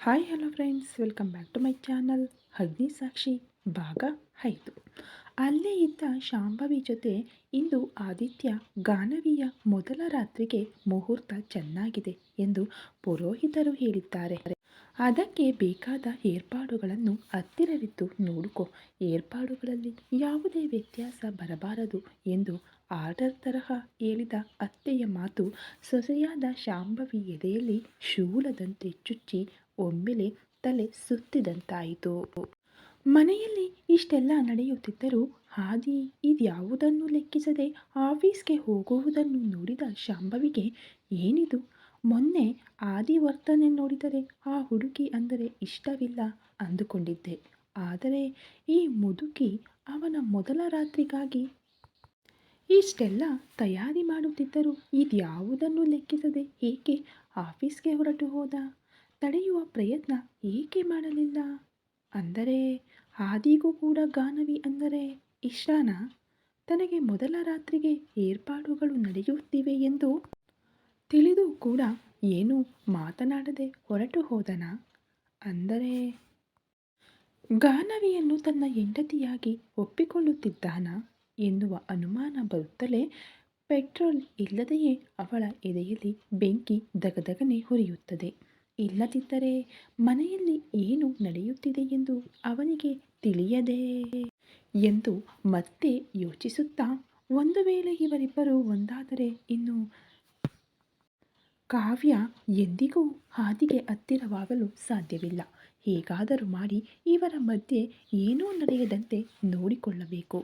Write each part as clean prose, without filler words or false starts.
Hi hello friends, welcome back to my channel. Agnisakshi ಭಾಗ 5. ಅಲ್ಲೇ ಇದ್ದ ಶಾಂಭವಿ ಜೊತೆ ಇಂದು ಆದಿತ್ಯ ಗಾನವಿಯ ಮೊದಲ ರಾತ್ರಿಗೆ ಮುಹೂರ್ತ ಚೆನ್ನಾಗಿದೆ ಎಂದು ಪುರೋಹಿತರು ಹೇಳಿದ್ದಾರೆ. ಅದಕ್ಕೆ ಬೇಕಾದ ಏರ್ಪಾಡುಗಳನ್ನು ಹತ್ತಿರವಿದ್ದು ನೋಡಿಕೊ, ಏರ್ಪಾಡುಗಳಲ್ಲಿ ಯಾವುದೇ ವ್ಯತ್ಯಾಸ ಬರಬಾರದು ಎಂದು ಆರ್ಡರ್ ತರಹ ಹೇಳಿದ ಅತ್ತೆಯ ಮಾತು ಸೊಸೆಯಾದ ಶಾಂಭವಿ ಎದೆಯಲ್ಲಿ ಶೂಲದಂತೆ ಚುಚ್ಚಿ ಒಮ್ಮೆಲೆ ತಲೆ ಸುತ್ತಿದಂತಾಯಿತು. ಮನೆಯಲ್ಲಿ ಇಷ್ಟೆಲ್ಲ ನಡೆಯುತ್ತಿದ್ದರೂ ಆದಿ ಇದ್ಯಾವುದನ್ನು ಲೆಕ್ಕಿಸದೆ ಆಫೀಸ್ಗೆ ಹೋಗುವುದನ್ನು ನೋಡಿದ ಶಾಂಭವಿಗೆ ಏನಿದು, ಮೊನ್ನೆ ಆದಿ ವರ್ತನೆ ನೋಡಿದರೆ ಆ ಹುಡುಗಿ ಅಂದರೆ ಇಷ್ಟವಿಲ್ಲ ಅಂದುಕೊಂಡಿದ್ದೆ. ಆದರೆ ಈ ಮುದುಕಿ ಅವನ ಮೊದಲ ರಾತ್ರಿಗಾಗಿ ಇಷ್ಟೆಲ್ಲ ತಯಾರಿ ಮಾಡುತ್ತಿದ್ದರೂ ಇದ್ಯಾವುದನ್ನು ಲೆಕ್ಕಿಸದೆ ಏಕೆ ಆಫೀಸ್ಗೆ ಹೊರಟು ಹೋದ? ತಡೆಯುವ ಪ್ರಯತ್ನ ಏಕೆ ಮಾಡಲಿಲ್ಲ? ಅಂದರೆ ಆದಿಗೂ ಕೂಡ ಗಾನವಿ ಅಂದರೆ ಇಷ್ಟನಾ? ತನಗೆ ಮೊದಲ ರಾತ್ರಿಗೆ ಏರ್ಪಾಡುಗಳು ನಡೆಯುತ್ತಿವೆ ಎಂದು ತಿಳಿದು ಕೂಡ ಏನೂ ಮಾತನಾಡದೆ ಹೊರಟು ಹೋದನಾ? ಅಂದರೆ ಗಾನವಿಯನ್ನು ತನ್ನ ಹೆಂಡತಿಯಾಗಿ ಒಪ್ಪಿಕೊಳ್ಳುತ್ತಿದ್ದಾನಾ ಎನ್ನುವ ಅನುಮಾನ ಬರುತ್ತಲೇ ಪೆಟ್ರೋಲ್ ಇಲ್ಲದೆಯೇ ಅವಳ ಎದೆಯಲ್ಲಿ ಬೆಂಕಿ ದಗದಗನೆ ಉರಿಯುತ್ತದೆ. ಇಲ್ಲದಿದ್ದರೆ ಮನೆಯಲ್ಲಿ ಏನು ನಡೆಯುತ್ತಿದೆ ಎಂದು ಅವನಿಗೆ ತಿಳಿಯದೇ ಎಂದು ಮತ್ತೆ ಯೋಚಿಸುತ್ತಾ, ಒಂದು ವೇಳೆ ಇವರಿಬ್ಬರು ಒಂದಾದರೆ ಇನ್ನು ಕಾವ್ಯ ಎಂದಿಗೂ ಆದಿಗೆ ಹತ್ತಿರವಾಗಲು ಸಾಧ್ಯವಿಲ್ಲ. ಹೇಗಾದರೂ ಮಾಡಿ ಇವರ ಮಧ್ಯೆ ಏನೂ ನಡೆಯದಂತೆ ನೋಡಿಕೊಳ್ಳಬೇಕು.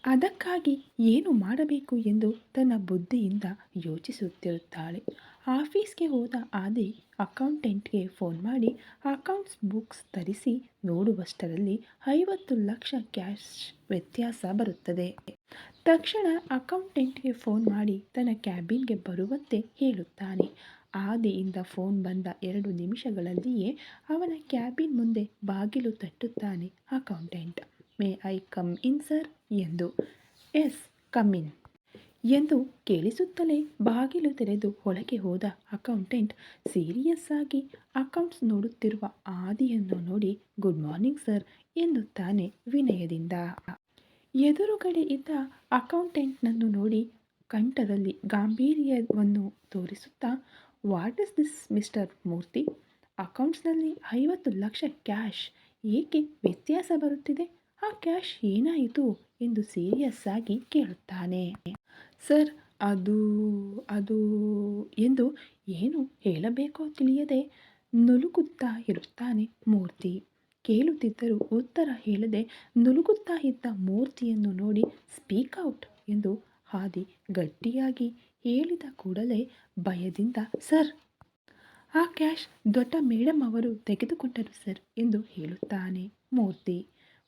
ಅದಕ್ಕಾಗಿ ಏನು ಮಾಡಬೇಕು ಎಂದು ತನ್ನ ಬುದ್ಧಿಯಿಂದ ಯೋಚಿಸುತ್ತಿರುತ್ತಾಳೆ. ಆಫೀಸ್ಗೆ ಹೋದ ಆದಿ ಅಕೌಂಟೆಂಟ್ಗೆ ಫೋನ್ ಮಾಡಿ ಅಕೌಂಟ್ಸ್ ಬುಕ್ಸ್ ತರಿಸಿ ನೋಡುವಷ್ಟರಲ್ಲಿ 50 ಲಕ್ಷ ಕ್ಯಾಶ್ ವ್ಯತ್ಯಾಸ ಬರುತ್ತದೆ. ತಕ್ಷಣ ಅಕೌಂಟೆಂಟ್ಗೆ ಫೋನ್ ಮಾಡಿ ತನ್ನ ಕ್ಯಾಬಿನ್ಗೆ ಬರುವಂತೆ ಹೇಳುತ್ತಾನೆ. ಆದಿಯಿಂದ ಫೋನ್ ಬಂದ 2 ನಿಮಿಷಗಳಲ್ಲಿಯೇ ಅವನ ಕ್ಯಾಬಿನ್ ಮುಂದೆ ಬಾಗಿಲು ತಟ್ಟುತ್ತಾನೆ accountant. May I come in sir ಎಂದು. ಎಸ್, ಕಮ್ ಇನ್ ಎಂದು ಕೇಳಿಸುತ್ತಲೇ ಬಾಗಿಲು ತೆರೆದು ಒಳಗೆ ಹೋದ ಅಕೌಂಟೆಂಟ್ ಸೀರಿಯಸ್ ಆಗಿ ಅಕೌಂಟ್ಸ್ ನೋಡುತ್ತಿರುವ ಆದಿಯನ್ನು ನೋಡಿ ಗುಡ್ ಮಾರ್ನಿಂಗ್ ಸರ್ ಎನ್ನುತ್ತಾನೆ ವಿನಯದಿಂದ. ಎದುರುಗಡೆ ಇದ್ದ ಅಕೌಂಟೆಂಟ್ನನ್ನು ನೋಡಿ ಕಂಠದಲ್ಲಿ ಗಾಂಭೀರ್ಯವನ್ನು ತೋರಿಸುತ್ತಾ, what is this mister Murthy? ಅಕೌಂಟ್ಸ್ನಲ್ಲಿ 50 ಲಕ್ಷ ಕ್ಯಾಶ್ ಏಕೆ ವ್ಯತ್ಯಾಸ ಬರುತ್ತಿದೆ? ಆ ಕ್ಯಾಶ್ ಏನಾಯಿತು ಎಂದು ಸೀರಿಯಸ್ ಆಗಿ ಕೇಳುತ್ತಾನೆ. ಸರ್, ಅದು ಅದು ಎಂದು ಏನು ಹೇಳಬೇಕೋ ತಿಳಿಯದೆ ನುಲುಗುತ್ತಾ ಇರುತ್ತಾನೆ ಮೂರ್ತಿ. ಕೇಳುತ್ತಿದ್ದರೂ ಉತ್ತರ ಹೇಳದೆ ನುಲುಗುತ್ತಾ ಇದ್ದ ಮೂರ್ತಿಯನ್ನು ನೋಡಿ ಸ್ಪೀಕ್ ಔಟ್ ಎಂದು ಆದಿ ಗಟ್ಟಿಯಾಗಿ ಹೇಳಿದ ಕೂಡಲೇ ಭಯದಿಂದ, ಸರ್, ಆ ಕ್ಯಾಶ್ ದೊಡ್ಡ ಮೇಡಮ್ ಅವರು ತೆಗೆದುಕೊಂಡರು ಸರ್ ಎಂದು ಹೇಳುತ್ತಾನೆ ಮೂರ್ತಿ.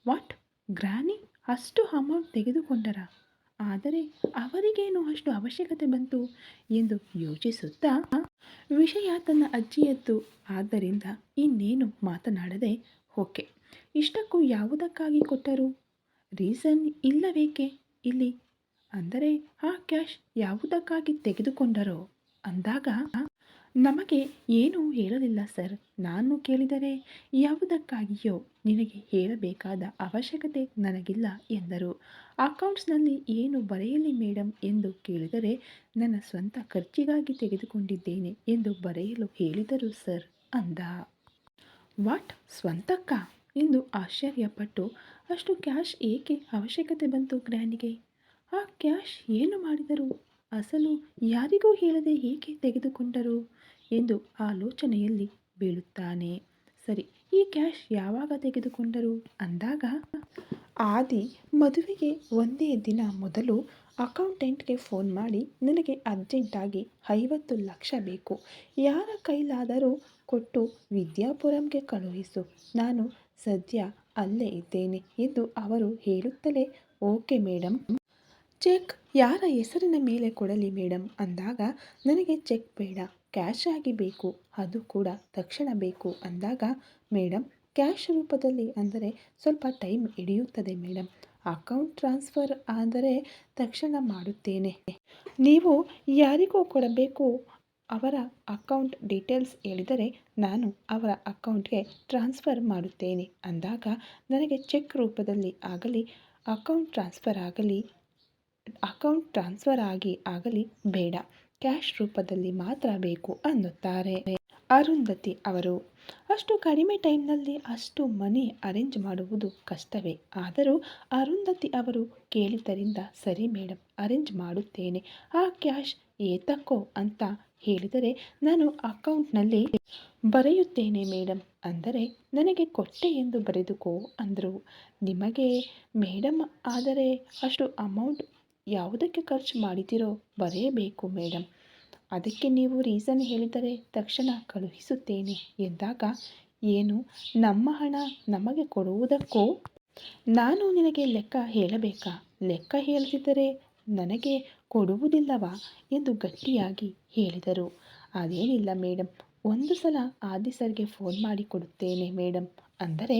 ವಾಟ್, ಗ್ರಾನಿ ಅಷ್ಟು ಅಮೌಂಟ್ ತೆಗೆದುಕೊಂಡರಾ? ಆದರೆ ಅವರಿಗೇನು ಅಷ್ಟು ಅವಶ್ಯಕತೆ ಬಂತು ಎಂದು ಯೋಚಿಸುತ್ತಾ, ವಿಷಯ ತನ್ನ ಅಜ್ಜಿಯದ್ದು ಆದ್ದರಿಂದ ಇನ್ನೇನು ಮಾತನಾಡದೆ, ಓಕೆ, ಇಷ್ಟಕ್ಕೂ ಯಾವುದಕ್ಕಾಗಿ ಕೊಟ್ಟರು? ರೀಸನ್ ಇಲ್ಲವೇಕೆ ಇಲ್ಲಿ? ಅಂದರೆ ಆ ಕ್ಯಾಶ್ ಯಾವುದಕ್ಕಾಗಿ ತೆಗೆದುಕೊಂಡರೋ ಅಂದಾಗ, ನಮಗೆ ಏನೂ ಹೇಳಲಿಲ್ಲ ಸರ್. ನಾನು ಕೇಳಿದರೆ ಯಾವುದಕ್ಕಾಗಿಯೋ ನಿನಗೆ ಹೇಳಬೇಕಾದ ಅವಶ್ಯಕತೆ ನನಗಿಲ್ಲ ಎಂದರು. ಅಕೌಂಟ್ಸ್ನಲ್ಲಿ ಏನು ಬರೆಯಲಿ ಮೇಡಮ್ ಎಂದು ಕೇಳಿದರೆ, ನನ್ನ ಸ್ವಂತ ಖರ್ಚಿಗಾಗಿ ತೆಗೆದುಕೊಂಡಿದ್ದೇನೆ ಎಂದು ಬರೆಯಲು ಹೇಳಿದರು ಸರ್ ಅಂದ. ವಾಟ್, ಸ್ವಂತಕ್ಕಾ ಎಂದು ಆಶ್ಚರ್ಯಪಟ್ಟು, ಅಷ್ಟು ಕ್ಯಾಶ್ ಏಕೆ ಅವಶ್ಯಕತೆ ಬಂತು ಗ್ರ್ಯಾನಿಗೆ? ಆ ಕ್ಯಾಶ್ ಏನು ಮಾಡಿದರು? ಅಸಲು ಯಾರಿಗೂ ಹೇಳದೆ ಏಕೆ ತೆಗೆದುಕೊಂಡರು ಎಂದು ಆಲೋಚನೆಯಲ್ಲಿ ಬೀಳುತ್ತಾನೆ. ಸರಿ, ಈ ಕ್ಯಾಶ್ ಯಾವಾಗ ತೆಗೆದುಕೊಂಡರು ಅಂದಾಗ, ಆದಿ ಮದುವೆಗೆ ಒಂದೇ ದಿನ ಮೊದಲು ಅಕೌಂಟೆಂಟ್ಗೆ ಫೋನ್ ಮಾಡಿ ನನಗೆ ಅರ್ಜೆಂಟಾಗಿ 50 ಲಕ್ಷ ಬೇಕು, ಯಾರ ಕೈಲಾದರೂ ಕೊಟ್ಟು ವಿದ್ಯಾಪುರಂಗೆ ಕಳುಹಿಸು, ನಾನು ಸದ್ಯ ಅಲ್ಲೇ ಇದ್ದೇನೆ ಎಂದು ಅವರು ಹೇಳುತ್ತಲೇ, ಓಕೆ ಮೇಡಮ್, ಚೆಕ್ ಯಾರ ಹೆಸರಿನ ಮೇಲೆ ಕೊಡಲಿ ಮೇಡಮ್ ಅಂದಾಗ, ನನಗೆ ಚೆಕ್ ಬೇಡ, ಕ್ಯಾಶ್ ಆಗಿ ಬೇಕು, ಅದು ಕೂಡ ತಕ್ಷಣ ಬೇಕು ಅಂದಾಗ, ಮೇಡಮ್, ಕ್ಯಾಶ್ ರೂಪದಲ್ಲಿ ಅಂದರೆ ಸ್ವಲ್ಪ ಟೈಮ್ ಹಿಡಿಯುತ್ತದೆ ಮೇಡಮ್, ಅಕೌಂಟ್ ಟ್ರಾನ್ಸ್ಫರ್ ಆದರೆ ತಕ್ಷಣ ಮಾಡುತ್ತೇನೆ, ನೀವು ಯಾರಿಗೂ ಕೊಡಬೇಕು ಅವರ ಅಕೌಂಟ್ ಡೀಟೇಲ್ಸ್ ಹೇಳಿದರೆ ನಾನು ಅವರ ಅಕೌಂಟ್ಗೆ ಟ್ರಾನ್ಸ್ಫರ್ ಮಾಡುತ್ತೇನೆ ಅಂದಾಗ ನನಗೆ ಚೆಕ್ ರೂಪದಲ್ಲಿ ಆಗಲಿ ಅಕೌಂಟ್ ಟ್ರಾನ್ಸ್ಫರ್ ಆಗಲಿ ಬೇಡ, ಕ್ಯಾಶ್ ರೂಪದಲ್ಲಿ ಮಾತ್ರ ಬೇಕು ಅನ್ನುತ್ತಾರೆ. ಅರುಂಧತಿ ಅವರು ಅಷ್ಟು ಕಡಿಮೆ ಟೈಮ್ನಲ್ಲಿ ಅಷ್ಟು ಮನಿ ಅರೇಂಜ್ ಮಾಡುವುದು ಕಷ್ಟವೇ. ಆದರೂ ಅರುಂಧತಿ ಅವರು ಕೇಳಿದ್ದರಿಂದ ಸರಿ ಮೇಡಮ್, ಅರೇಂಜ್ ಮಾಡುತ್ತೇನೆ, ಆ ಕ್ಯಾಶ್ ಏತಕ್ಕೋ ಅಂತ ಹೇಳಿದರೆ ನಾನು ಅಕೌಂಟ್ನಲ್ಲಿ ಬರೆಯುತ್ತೇನೆ ಮೇಡಮ್ ಅಂದರೆ ನನಗೆ ಕೊಟ್ಟೆ ಎಂದು ಬರೆದುಕೋ ಅಂದರು. ನಿಮಗೆ ಮೇಡಮ್ ಆದರೆ ಅಷ್ಟು ಅಮೌಂಟ್ ಯಾವುದಕ್ಕೆ ಖರ್ಚು ಮಾಡಿದಿರೋ ಬರೆಯಬೇಕು ಮೇಡಮ್, ಅದಕ್ಕೆ ನೀವು ರೀಸನ್ ಹೇಳಿದರೆ ತಕ್ಷಣ ಕಳುಹಿಸುತ್ತೇನೆ ಎಂದಾಗ, ಏನು ನಮ್ಮ ಹಣ ನಮಗೆ ಕೊಡುವುದಕ್ಕೋ ನಾನು ನಿನಗೆ ಲೆಕ್ಕ ಹೇಳಬೇಕಾ? ಲೆಕ್ಕ ಹೇಳದಿದ್ದರೆ ನನಗೆ ಕೊಡುವುದಿಲ್ಲವಾ ಎಂದು ಗಟ್ಟಿಯಾಗಿ ಹೇಳಿದರು. ಅದೇನಿಲ್ಲ ಮೇಡಮ್, ಒಂದು ಸಲ ಆದಿ ಸರ್ಗೆ ಫೋನ್ ಮಾಡಿ ಕೊಡುತ್ತೇನೆ ಮೇಡಮ್ ಅಂದರೆ,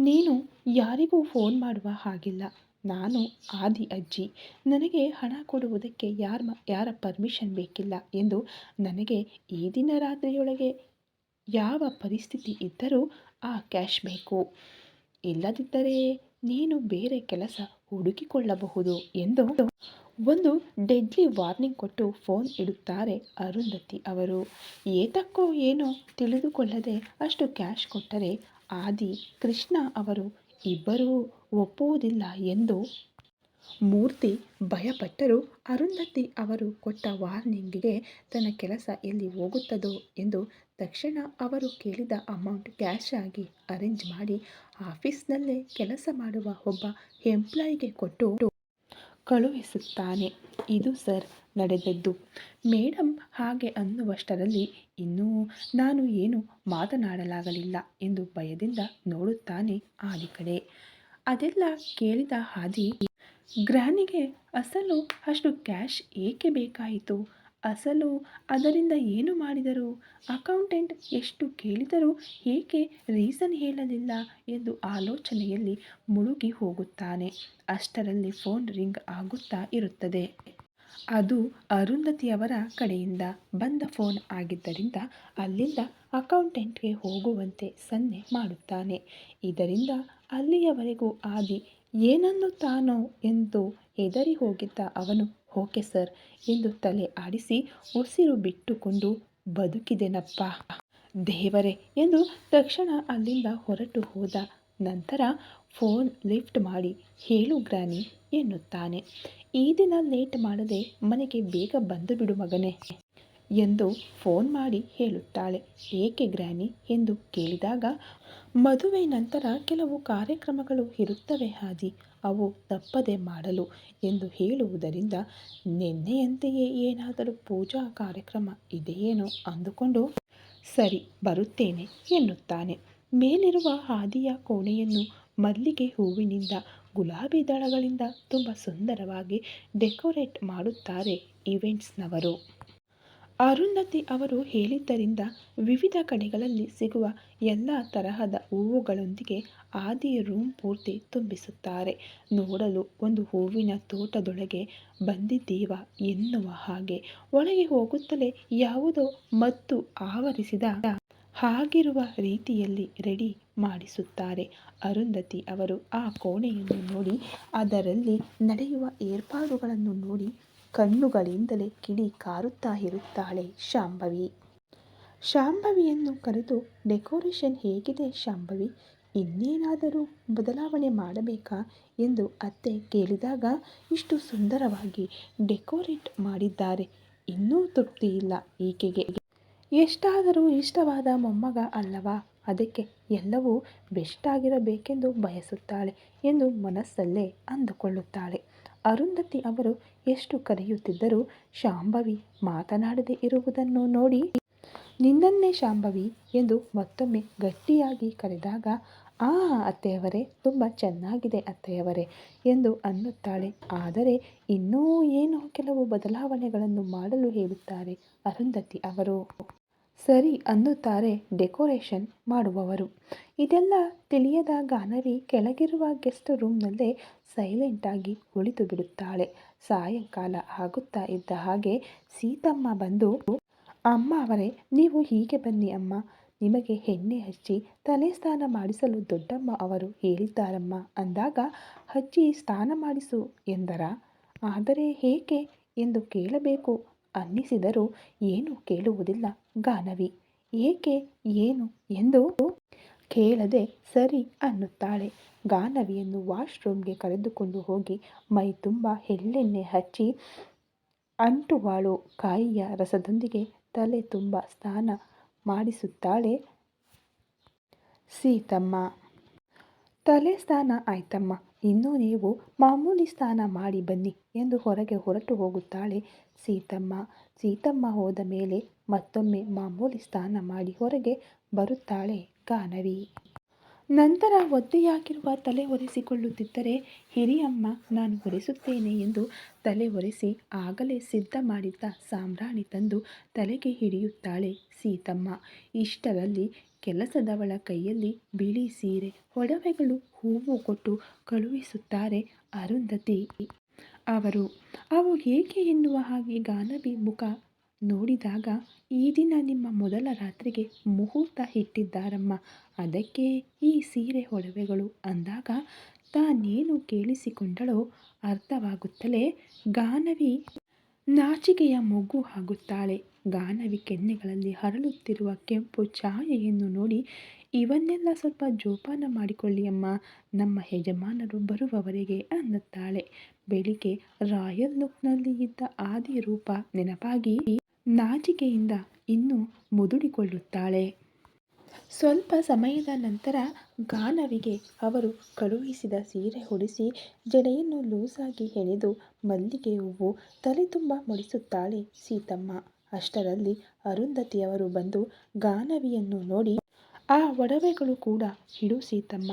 ನೀನು ಯಾರಿಗೂ ಫೋನ್ ಮಾಡುವ ಹಾಗಿಲ್ಲ, ನಾನು ಆದಿ ಅಜ್ಜಿ, ನನಗೆ ಹಣ ಕೊಡುವುದಕ್ಕೆ ಯಾರ ಪರ್ಮಿಷನ್ ಬೇಕಿಲ್ಲ ಎಂದು ನನಗೆ ಈ ದಿನ ರಾತ್ರಿಯೊಳಗೆ ಯಾವ ಪರಿಸ್ಥಿತಿ ಇದ್ದರೂ ಆ ಕ್ಯಾಶ್ ಬೇಕು, ಇಲ್ಲದಿದ್ದರೆ ನೀನು ಬೇರೆ ಕೆಲಸ ಹುಡುಕಿಕೊಳ್ಳಬಹುದು ಎಂದು ಒಂದು ಡೆಡ್ಲಿ ವಾರ್ನಿಂಗ್ ಕೊಟ್ಟು ಫೋನ್ ಇಡುತ್ತಾರೆ ಅರುಂಧತಿ ಅವರು. ಏತಕ್ಕೋ ಏನೋ ತಿಳಿದುಕೊಳ್ಳದೆ ಅಷ್ಟು ಕ್ಯಾಶ್ ಕೊಟ್ಟರೆ ಆದಿ ಕೃಷ್ಣ ಅವರು ಇಬ್ಬರೂ ಒಪ್ಪುವುದಿಲ್ಲ ಎಂದು ಮೂರ್ತಿ ಭಯಪಟ್ಟರು. ಅರುಂಧತಿ ಅವರು ಕೊಟ್ಟ ವಾರ್ನಿಂಗಿಗೆ ತನ್ನ ಕೆಲಸ ಎಲ್ಲಿ ಹೋಗುತ್ತದೋ ಎಂದು ತಕ್ಷಣ ಅವರು ಕೇಳಿದ ಅಮೌಂಟ್ ಕ್ಯಾಶ್ ಆಗಿ ಅರೇಂಜ್ ಮಾಡಿ ಆಫೀಸ್ನಲ್ಲೇ ಕೆಲಸ ಮಾಡುವ ಒಬ್ಬ ಎಂಪ್ಲಾಯಿಗೆ ಕೊಟ್ಟು ಕಳುಹಿಸುತ್ತಾನೆ. ಇದು ಸರ್ ನಡೆದದ್ದು. ಮೇಡಮ್ ಹಾಗೆ ಅನ್ನುವಷ್ಟರಲ್ಲಿ ಇನ್ನೂ ನಾನು ಏನು ಮಾತನಾಡಲಾಗಲಿಲ್ಲ ಎಂದು ಭಯದಿಂದ ನೋಡುತ್ತಾನೆ ಆದಿ ಕಡೆ. ಅದೆಲ್ಲ ಕೇಳಿದ ಆದಿ, ಗ್ರಾನಿಗೆ ಅಸಲು ಅಷ್ಟು ಕ್ಯಾಶ್ ಏಕೆ ಬೇಕಾಯಿತು? ಅಸಲು ಅದರಿಂದ ಏನು ಮಾಡಿದರು? ಅಕೌಂಟೆಂಟ್ ಎಷ್ಟು ಕೇಳಿದರೂ ಏಕೆ ರೀಸನ್ ಹೇಳಲಿಲ್ಲ ಎಂದು ಆಲೋಚನೆಯಲ್ಲಿ ಮುಳುಗಿ ಹೋಗುತ್ತಾನೆ. ಅಷ್ಟರಲ್ಲಿ ಫೋನ್ ರಿಂಗ್ ಆಗುತ್ತಾ ಇರುತ್ತದೆ. ಅದು ಅರುಂಧತಿಯವರ ಕಡೆಯಿಂದ ಬಂದ ಫೋನ್ ಆಗಿದ್ದರಿಂದ ಅಲ್ಲಿಂದ ಅಕೌಂಟೆಂಟ್ಗೆ ಹೋಗುವಂತೆ ಸನ್ನೆ ಮಾಡುತ್ತಾನೆ. ಇದರಿಂದ ಅಲ್ಲಿಯವರೆಗೂ ಆದಿ ಏನನ್ನುತ್ತಾನೋ ಎಂದು ಹೆದರಿ ಹೋಗಿದ್ದ ಅವನು ಓಕೆ ಸರ್ ಎಂದು ತಲೆ ಆಡಿಸಿ ಉಸಿರು ಬಿಟ್ಟುಕೊಂಡು ಬದುಕಿದೆನಪ್ಪ ದೇವರೇ ಎಂದು ತಕ್ಷಣ ಅಲ್ಲಿಂದ ಹೊರಟು ಹೋದ ನಂತರ ಫೋನ್ ಲಿಫ್ಟ್ ಮಾಡಿ ಹೇಳು ಗ್ರಾನಿ ಎನ್ನುತ್ತಾನೆ. ಈ ದಿನ ಲೇಟ್ ಮಾಡದೆ ಮನೆಗೆ ಬೇಗ ಬಂದು ಬಿಡು ಮಗನೇ ಎಂದು ಫೋನ್ ಮಾಡಿ ಹೇಳುತ್ತಾಳೆ. ಏಕೆ ಗ್ರಾನಿ ಎಂದು ಕೇಳಿದಾಗ, ಮದುವೆ ನಂತರ ಕೆಲವು ಕಾರ್ಯಕ್ರಮಗಳು ಇರುತ್ತವೆ ಆದಿ, ಅವು ತಪ್ಪದೆ ಮಾಡಲು ಎಂದು ಹೇಳುವುದರಿಂದ ನಿನ್ನೆಯಂತೆಯೇ ಏನಾದರೂ ಪೂಜಾ ಕಾರ್ಯಕ್ರಮ ಇದೆಯೇನೋ ಅಂದುಕೊಂಡು ಸರಿ ಬರುತ್ತೇನೆ ಎನ್ನುತ್ತಾನೆ. ಮೇಲಿರುವ ಆದಿಯ ಕೋಣೆಯನ್ನು ಮಲ್ಲಿಗೆ ಹೂವಿನಿಂದ ಗುಲಾಬಿ ದಳಗಳಿಂದ ತುಂಬ ಸುಂದರವಾಗಿ ಡೆಕೋರೇಟ್ ಮಾಡುತ್ತಾರೆ ಈವೆಂಟ್ಸ್ನವರು. ಅರುಂಧತಿ ಅವರು ಹೇಳಿದ್ದರಿಂದ ವಿವಿಧ ಕಡೆಗಳಲ್ಲಿ ಸಿಗುವ ಎಲ್ಲ ತರಹದ ಹೂವುಗಳೊಂದಿಗೆ ಆದಿ ರೂಮ್ ಪೂರ್ತಿ ತುಂಬಿಸುತ್ತಾರೆ. ನೋಡಲು ಒಂದು ಹೂವಿನ ತೋಟದೊಳಗೆ ಬಂದಿದ್ದೀವ ಎನ್ನುವ ಹಾಗೆ, ಒಳಗೆ ಹೋಗುತ್ತಲೇ ಯಾವುದೋ ಮತ್ತು ಆವರಿಸಿದ ಹಾಗಿರುವ ರೀತಿಯಲ್ಲಿ ರೆಡಿ ಮಾಡಿಸುತ್ತಾರೆ. ಅರುಂಧತಿ ಅವರು ಆ ಕೋಣೆಯನ್ನು ನೋಡಿ, ಅದರಲ್ಲಿ ನಡೆಯುವ ಏರ್ಪಾಡುಗಳನ್ನು ನೋಡಿ ಕಣ್ಣುಗಳಿಂದಲೇ ಕಿಡಿ ಕಾರುತ್ತಾ ಇರುತ್ತಾಳೆ ಶಾಂಭವಿ. ಶಾಂಭವಿಯನ್ನು ಕರೆದು, ಡೆಕೋರೇಷನ್ ಹೇಗಿದೆ ಶಾಂಭವಿ, ಇನ್ನೇನಾದರೂ ಬದಲಾವಣೆ ಮಾಡಬೇಕಾ ಎಂದು ಅತ್ತೆ ಕೇಳಿದಾಗ, ಇಷ್ಟು ಸುಂದರವಾಗಿ ಡೆಕೋರೇಟ್ ಮಾಡಿದ್ದಾರೆ, ಇನ್ನೂ ತೃಪ್ತಿ ಇಲ್ಲ ಈಕೆಗೆ, ಎಷ್ಟಾದರೂ ಇಷ್ಟವಾದ ಮೊಮ್ಮಗ ಅಲ್ಲವಾ, ಅದಕ್ಕೆ ಎಲ್ಲವೂ ಬೆಸ್ಟ್ ಆಗಿರಬೇಕೆಂದು ಬಯಸುತ್ತಾಳೆ ಎಂದು ಮನಸ್ಸಲ್ಲೇ ಅಂದುಕೊಳ್ಳುತ್ತಾಳೆ. ಅರುಂಧತಿ ಅವರು ಎಷ್ಟು ಕರೆಯುತ್ತಿದ್ದರೂ ಶಾಂಭವಿ ಮಾತನಾಡದೇ ಇರುವುದನ್ನು ನೋಡಿ, ನಿನ್ನನ್ನೇ ಶಾಂಭವಿ ಎಂದು ಮತ್ತೊಮ್ಮೆ ಗಟ್ಟಿಯಾಗಿ ಕರೆದಾಗ, ಆ ಅತ್ತೆಯವರೇ, ತುಂಬ ಚೆನ್ನಾಗಿದೆ ಅತ್ತೆಯವರೇ ಎಂದು ಅನ್ನುತ್ತಾಳೆ. ಆದರೆ ಇನ್ನೂ ಏನೋ ಕೆಲವು ಬದಲಾವಣೆಗಳನ್ನು ಮಾಡಲು ಹೇಳುತ್ತಾರೆ ಅರುಂಧತಿ ಅವರು. ಸರಿ ಅನ್ನುತ್ತಾರೆ ಡೆಕೋರೇಷನ್ ಮಾಡುವವರು. ಇದೆಲ್ಲ ತಿಳಿಯದ ಗಾನವಿ ಕೆಳಗಿರುವ ಗೆಸ್ಟ್ ರೂಮ್ನಲ್ಲೇ ಸೈಲೆಂಟಾಗಿ ಕುಳಿತು ಬಿಡುತ್ತಾಳೆ. ಸಾಯಂಕಾಲ ಆಗುತ್ತಾ ಇದ್ದ ಹಾಗೆ ಸೀತಮ್ಮ ಬಂದು ಅಮ್ಮ ಅವರೇ, ನೀವು ಹೀಗೆ ಬನ್ನಿ ಅಮ್ಮ, ನಿಮಗೆ ಎಣ್ಣೆ ಹಚ್ಚಿ ತಲೆ ಸ್ನಾನ ಮಾಡಿಸಲು ದೊಡ್ಡಮ್ಮ ಅವರು ಹೇಳಿದ್ದಾರಮ್ಮ ಅಂದಾಗ, ಅಜ್ಜಿ ಸ್ನಾನ ಮಾಡಿಸು ಎಂದರ. ಆದರೆ ಏಕೆ ಎಂದು ಕೇಳಬೇಕು ಅನ್ನಿಸಿದರೂ ಏನೂ ಕೇಳುವುದಿಲ್ಲ ಗಾನವಿ. ಏಕೆ ಏನು ಎಂದು ಕೇಳದೆ ಸರಿ ಅನ್ನುತ್ತಾಳೆ. ಗಾನವಿಯನ್ನು ವಾಶ್ರೂಮ್ಗೆ ಕರೆದುಕೊಂಡು ಹೋಗಿ ಮೈ ತುಂಬ ಎಳ್ಳೆಣ್ಣೆ ಹಚ್ಚಿ ಅಂಟುವಾಳು ಕಾಯಿಯ ರಸದೊಂದಿಗೆ ತಲೆ ತುಂಬ ಸ್ನಾನ ಮಾಡಿಸುತ್ತಾಳೆ ಸೀತಮ್ಮ. ತಲೆ ಸ್ನಾನ ಆಯ್ತಮ್ಮ, ಇನ್ನು ನೀವು ಮಾಮೂಲಿ ಸ್ನಾನ ಮಾಡಿ ಬನ್ನಿ ಎಂದು ಹೊರಗೆ ಹೊರಟು ಹೋಗುತ್ತಾಳೆ ಸೀತಮ್ಮ. ಸೀತಮ್ಮ ಹೋದ ಮೇಲೆ ಮತ್ತೊಮ್ಮೆ ಮಾಮೂಲಿ ಸ್ನಾನ ಮಾಡಿ ಹೊರಗೆ ಬರುತ್ತಾಳೆ ಗಾನವಿ. ನಂತರ ಒದ್ದೆಯಾಗಿರುವ ತಲೆ ಒರೆಸಿಕೊಳ್ಳುತ್ತಿದ್ದರೆ, ಹಿರಿಯಮ್ಮ ನಾನು ಒರೆಸುತ್ತೇನೆ ಎಂದು ತಲೆ ಒರೆಸಿ ಆಗಲೇ ಸಿದ್ಧ ಮಾಡಿದ್ದ ಸಾಂಬ್ರಾಣಿ ತಂದು ತಲೆಗೆ ಹಿಡಿಯುತ್ತಾಳೆ ಸೀತಮ್ಮ. ಇಷ್ಟರಲ್ಲಿ ಕೆಲಸದವಳ ಕೈಯಲ್ಲಿ ಬಿಳಿ ಸೀರೆ, ಒಡವೆಗಳು, ಹೂವು ಕೊಟ್ಟು ಕಳುಹಿಸುತ್ತಾರೆ ಅರುಂಧತಿ ಅವರು. ಅವು ಏಕೆ ಎನ್ನುವ ಹಾಗೆ ಗಾನವಿ ಮುಖ ನೋಡಿದಾಗ, ಈ ದಿನ ನಿಮ್ಮ ಮೊದಲ ರಾತ್ರಿಗೆ ಮುಹೂರ್ತ ಇಟ್ಟಿದ್ದಾರಮ್ಮ, ಅದಕ್ಕೆ ಈ ಸೀರೆ ಒಡವೆಗಳು ಅಂದಾಗ ತಾನೇನು ಕೇಳಿಸಿಕೊಂಡಳೋ ಅರ್ಥವಾಗುತ್ತಲೇ ಗಾನವಿ ನಾಚಿಕೆಯ ಮೊಗ್ಗು ಆಗುತ್ತಾಳೆ. ಗಾನವಿ ಕೆನ್ನೆಗಳಲ್ಲಿ ಹರಳುತ್ತಿರುವ ಕೆಂಪು ಛಾಯೆಯನ್ನು ನೋಡಿ, ಇವನ್ನೆಲ್ಲ ಸ್ವಲ್ಪ ಜೋಪಾನ ಮಾಡಿಕೊಳ್ಳಿ ಅಮ್ಮ, ನಮ್ಮ ಯಜಮಾನರು ಬರುವವರೆಗೆ ಅನ್ನುತ್ತಾಳೆ. ಬೆಳಿಗ್ಗೆ ರಾಯಲ್ ಲುಕ್ನಲ್ಲಿ ಇದ್ದ ಆದಿ ರೂಪ ನೆನಪಾಗಿ ನಾಚಿಕೆಯಿಂದ ಇನ್ನೂ ಮುದುಡಿಕೊಳ್ಳುತ್ತಾಳೆ. ಸ್ವಲ್ಪ ಸಮಯದ ನಂತರ ಗಾನವಿಗೆ ಅವರು ಕಳುಹಿಸಿದ ಸೀರೆ ಉಡಿಸಿ ಜಡೆಯನ್ನು ಲೂಸಾಗಿ ಹೆಣೆದು ಮಲ್ಲಿಗೆ ಹೂವು ತಲೆ ತುಂಬ ಮುಡಿಸುತ್ತಾಳೆ ಸೀತಮ್ಮ. ಅಷ್ಟರಲ್ಲಿ ಅರುಂಧತಿಯವರು ಬಂದು ಗಾನವಿಯನ್ನು ನೋಡಿ, ಆ ಒಡವೆಗಳು ಕೂಡ ಇಡು ಸೀತಮ್ಮ